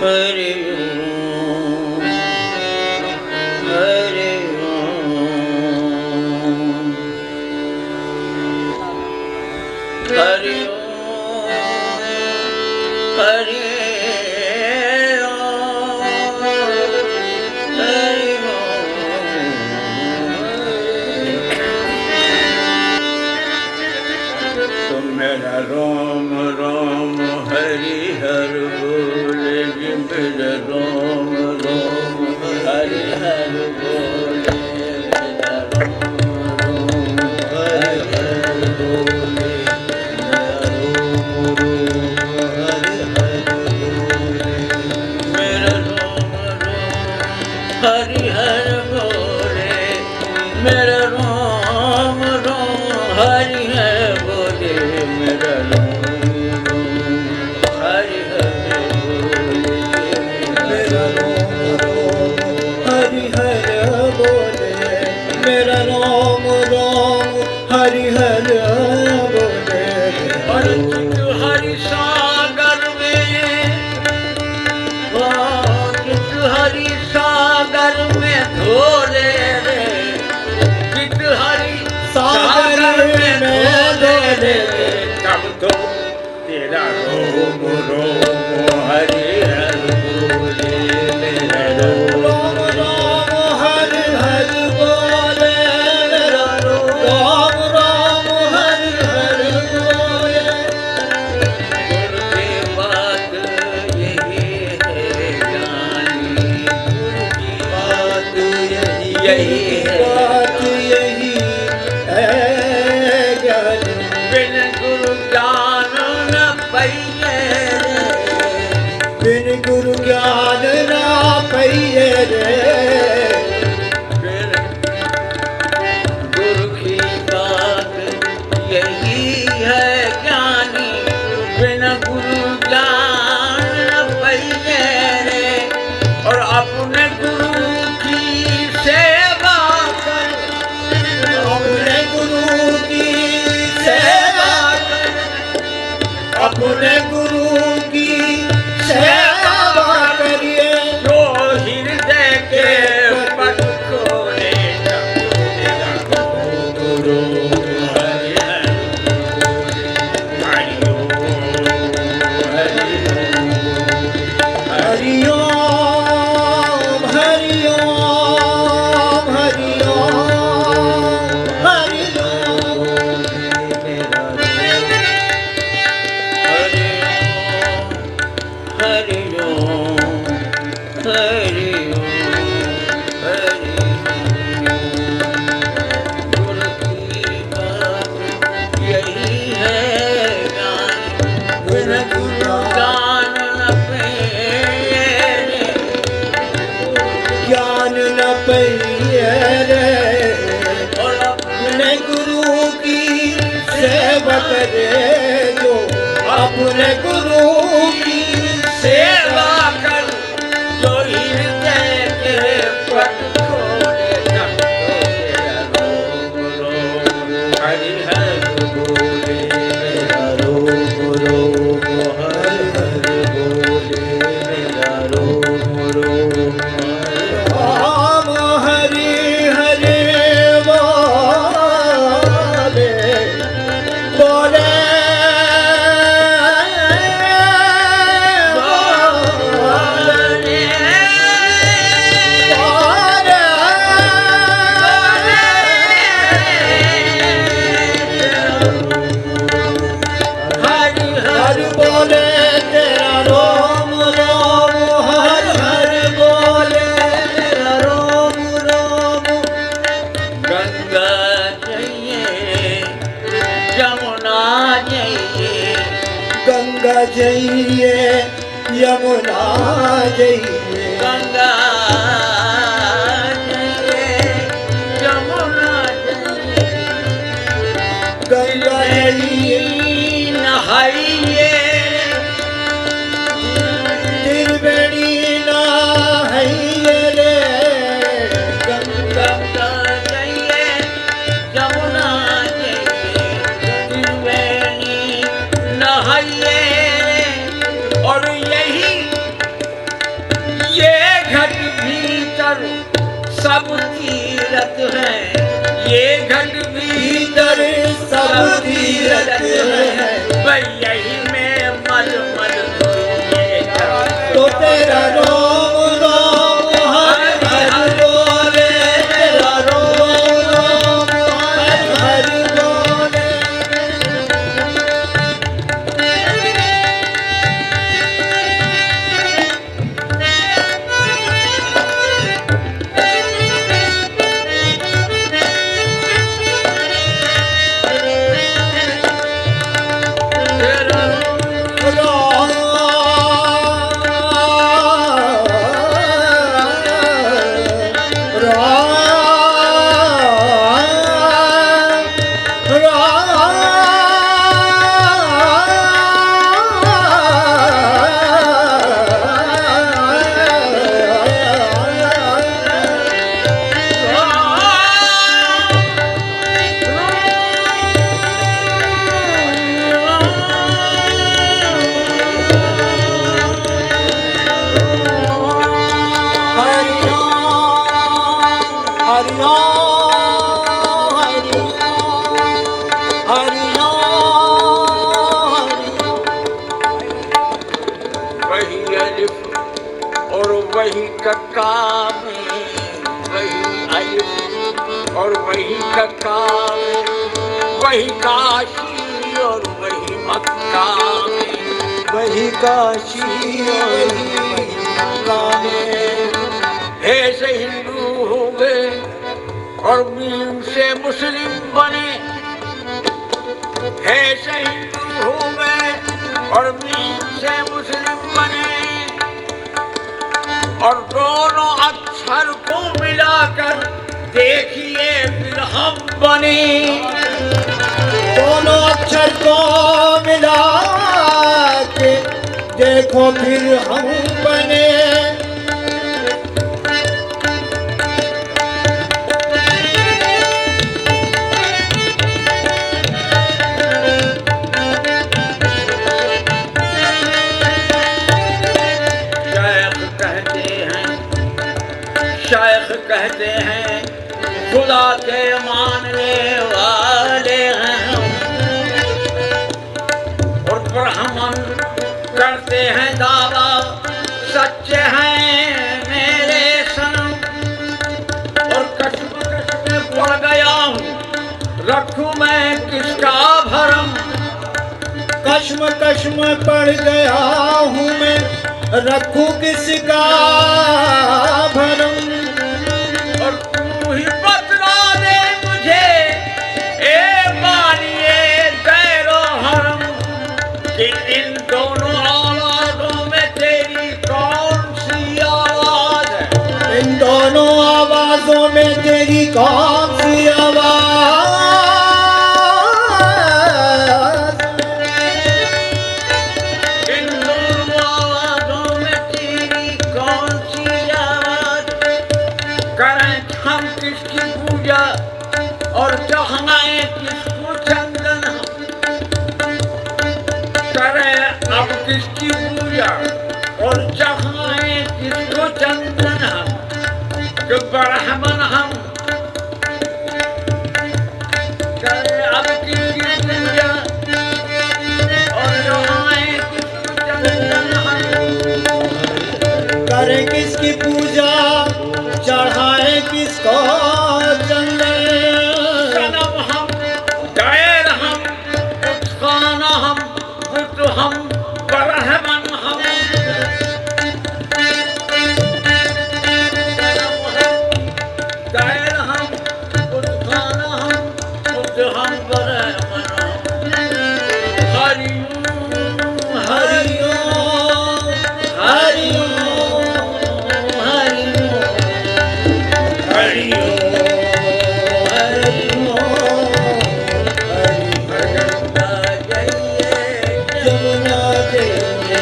हरि ओम हरि ओम हरि ओम हरि मेरा राम राम हरि हर बोले मेरा राम राम हरि हर बोले मेरा राम राम हरि हर बोले मेरा राम राम हरि हर बोले मेरा राम राम हरि हर बोले मेरा हरि हर बोले मेरा हरि हर बोले मेरा राम राम हरि हर बोले और चित हरि सागर में चित हरि सागर में धोले रे चित हरि सागर में धोले तब तो तेरा रोम रोम हरि हर बोले मेरा रोम रोम हरि हर बोले मेरा रोम रोम हरि हर बोले गुरु की बात यही है जानी गुरु की बात यही है बात यही है ज्ञानी बिन गुरु ज्ञान न पाइए बिन गुरु ज्ञान न पाइए रे गुरु की बात यही है ज्ञानी बिन गुरु ज्ञान न पाइए रे और अपने गुरु की सेवा कर अपने गुरु की सेवा कर अपने गुरु की सेवा करिए जो हृदय के पट खोले गुरु हरि हरि हरि ओम हरि ओम हरि ओम हरि ओम हरि ओम हरि गुरु की बात यही है बिन गुरु ज्ञान न पाइए ज्ञान न पाइए रे और अपने गुरु की सेवा करे जो अपने गुरु की सेवा कर जो हृदय के पट खोले तब तो तेरा रोम रोम हरि हर बोले मेरा रोम रोम हरि हर बोले मेरा रोम रोम राम हरि हरि बोले बोले गंगा जइए यमुना जइए गंगा जइए यमुना जइए गंगा जइए नहाइए त्रिवेणी नहाइए रे गंगा जइए यमुना जइए त्रिवेणी नहाइए और यही भीतर सब तीरथ है, ये घट भीतर सब तीरथ है। भाई यही में मल मल तो तेरा रोम रोम हर हर बोले, तेरा रोम रोम हर हर बोले। वही अलिफ और वही कक्का में, वही अलिफ और वही कक्का में, वही काशी और वही मक्का में, वही काशी वही मक्का में। हे से हिंदू हो गए और मीम से मुस्लिम बने, हे से हिंदू हो गए और मीम से मुस्लिम बने, और दोनों अक्षर को मिलाकर देखिए फिर हम बने। दोनों अक्षर को मिला के देखो फिर हम बने। शेख कहते हैं खुदा के मानने वाले हैं, और ब्राह्मण करते हैं दावा सच्चे हैं मेरे सनम। और कश्मकश में पड़ गया हूँ, रखूं मैं किसका भरम। कश्म पड़ गया हूँ मैं, रखूं किसका भरम। और तू ही बतला दे मुझे ए मानिए गैरो हरम, कि इन दोनों आवाजों में तेरी कौन सी आवाज है। इन दोनों आवाजों में तेरी कौन सी आवाज। इन दोनों आवाजों में तेरी कौन सी आवाज। करें हम किसकी पूजा और चढ़ाएं किसको चंदन हम। करें अब किसकी पूजा और चढ़ाएं किसको चंदन हम। कि ब्राह्मण हम करें अब किसकी पूजा और चढ़ाएं किसको चंदन हम। करें किसकी पूजा चढ़ाए किसको चंदन। सनम हम गैर हम खाना हम बुत हम ब्राह्मण हम। गैर हम बुत खाना हम बुत हम ब्राह्मण हम। हरिओम हरिओम हरिओम हरिओम हरिओम यमुना जइए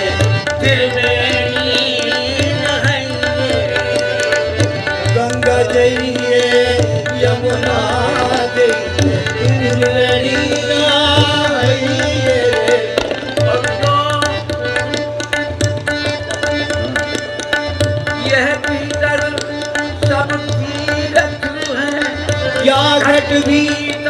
गंगा जइए यमुना जइए त्रिवेणी नहाइए। यह भीतर आहट भी